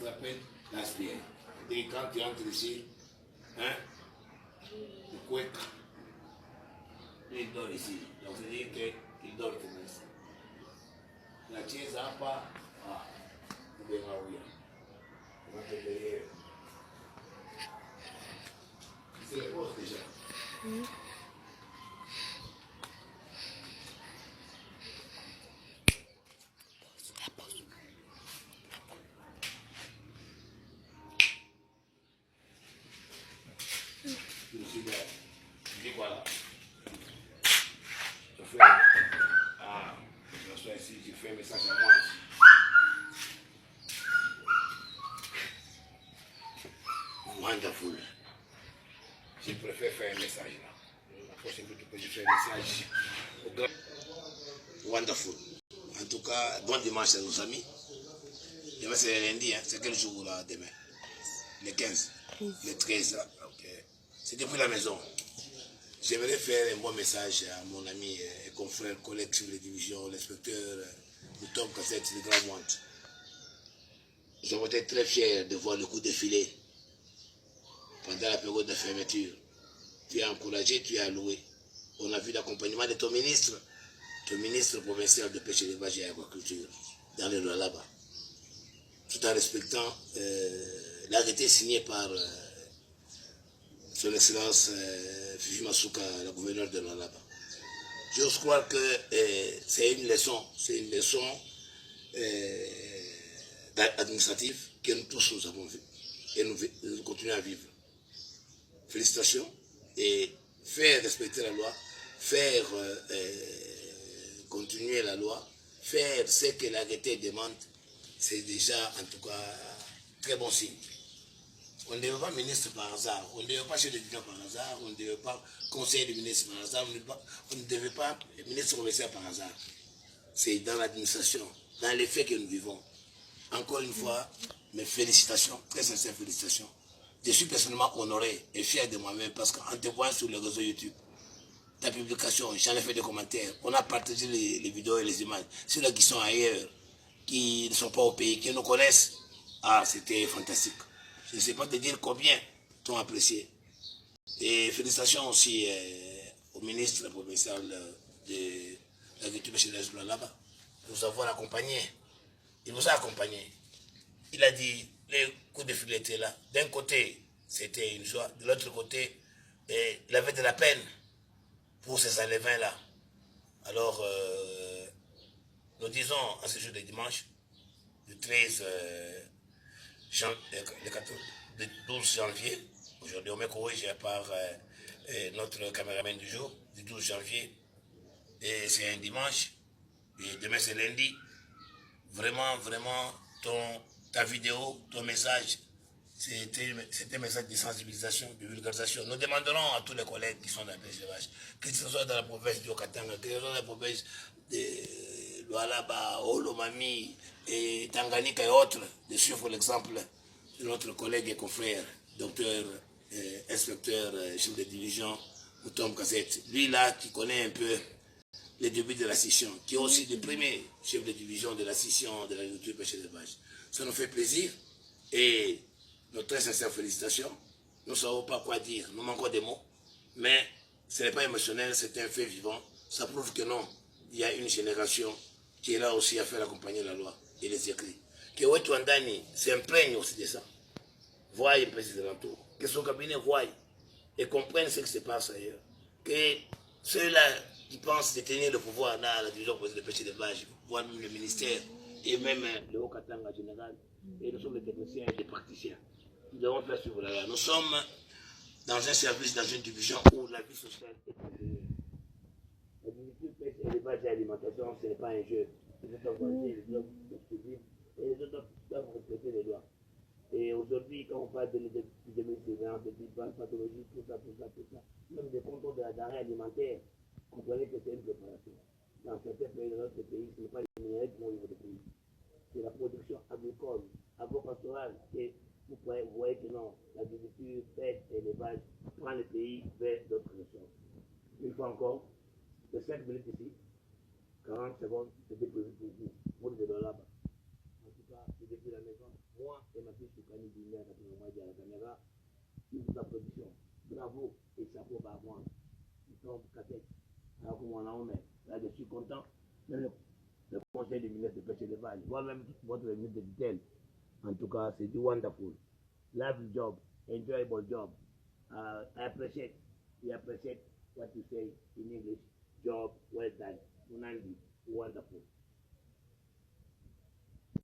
ça s'appelle l'aspire. Et quand tu entres ici, hein, le couec, il dort ici. Donc ça veut dire qu'il dort comme ça. La chaise n'a pas. Ah, vous devez m'avouer. On va te payer. C'est le poste déjà. Je suis là. Je dis quoi là? Je fais. Ah, je suis ici, je fais un message à moi. Wonderful. Je préfère faire un message là. La prochaine fois que je fais un message au grand. Wonderful. En tout cas, bon dimanche à nos amis. Demain c'est lundi, hein. C'est quel jour là demain? Le 15. Le 13. Ok. C'est depuis la maison. J'aimerais faire un bon message à mon ami et confrère, collègue sur les divisions, l'inspecteur Tom Cassette, le Grand Monde. Nous avons été très fiers de voir le coup défilé pendant la période de fermeture. Tu as encouragé, tu as loué. On a vu l'accompagnement de ton ministre provincial de pêche, élevage et aquaculture, dans les lois là-bas, tout en respectant l'arrêté signé par son excellence Fifi Masuka, la gouverneure de Lualaba. J'ose croire que c'est une leçon administrative que nous tous nous avons vu et nous continuons à vivre. Félicitations et faire respecter la loi, faire continuer la loi, faire ce que l'arrêté demande, c'est déjà en tout cas très bon signe. On ne devait pas ministre par hasard, on ne devait pas chef de division par hasard, on ne devait pas conseiller de ministre par hasard, on ne devait pas ministre commissaire par hasard. C'est dans l'administration, dans les faits que nous vivons. Encore une fois, mes félicitations, très sincères félicitations. Je suis personnellement honoré et fier de moi-même parce qu'en te voyant sur le réseau YouTube, ta publication, j'en ai fait des commentaires, on a partagé les vidéos et les images. Ceux-là qui sont ailleurs, qui ne sont pas au pays, qui nous connaissent, ah, c'était fantastique. Je ne sais pas te dire combien t'ont apprécié. Et félicitations aussi au ministre provincial de l'agriculture chez les là-bas. Nous avons accompagné. Il nous a accompagnés. Il a dit, les coups de filet étaient là. D'un côté, c'était une joie. De l'autre côté, il avait de la peine pour ces alevins-là. Alors, nous disons en ce jour de dimanche, le 12 janvier, aujourd'hui on m'est corrigé par notre caméraman du jour, du 12 janvier, et c'est un dimanche, et demain c'est lundi. Vraiment, vraiment, ta vidéo, ton message, c'était un message de sensibilisation, de vulgarisation. Nous demanderons à tous les collègues qui sont dans la pêche de vache, que ce soit dans la province du Okatanga, que ce soit dans la province de Lualaba, Olomami, et Tanganyika et autres, de suivre l'exemple de notre collègue et confrère, docteur, inspecteur, chef de division, Tom Cassette. Lui là, qui connaît un peu les débuts de la scission, qui est aussi le premier chef de division de la scission de l'agriculture pêche et élevage. Ça nous fait plaisir et nos très sincères félicitations. Nous ne savons pas quoi dire, nous manquons des mots, mais ce n'est pas émotionnel, c'est un fait vivant. Ça prouve que non, il y a une génération qui est là aussi à faire accompagner la loi et les écrits. Que Wetouandani s'imprègne aussi de ça, voie le président Tour, que son cabinet voie et comprenne ce qui se passe ailleurs. Que ceux-là qui pensent détenir le pouvoir dans la division de pêche et d'élevage, voire même le ministère et même le Haut-Katanga en général, et nous sommes des techniciens et des praticiens. Nous devons faire suivre la loi. Nous sommes dans un service, dans une division où la vie sociale est contenue. L'agriculture, pêche, élevage et alimentation, ce n'est pas un jeu. Les autres doivent vivre et les autres doivent respecter les lois. Et aujourd'hui, quand on parle de l'épidémie de surveillance, de pathologie, tout ça, même des contrôles de la denrée alimentaire, comprenez que c'est une préparation. Dans certains pays, dans notre pays, ce n'est pas les numériques qui vont vivre de pays. C'est la production agricole, agro-pastorale. Et vous voyez que non, l'agriculture, pêche et l'élevage prend le pays vers d'autres ressources. Une fois encore, de 5 minutes ici, 40 secondes, c'était prévu pour vous, pour le là-bas. En tout cas, depuis la maison. Moi et ma fille Soukani Bimia, à la caméra, toute la production. Bravo et chapeau par moi. Nous sommes cathèques. Alors comme on a en là je suis content. Même le conseil du ministre de pêche élevage, moi-même votre ministre de tutelle. En tout cas, c'est du wonderful. Lovely job, enjoyable job. I appreciate what you say in English. Job well done. Munandi, wonderful.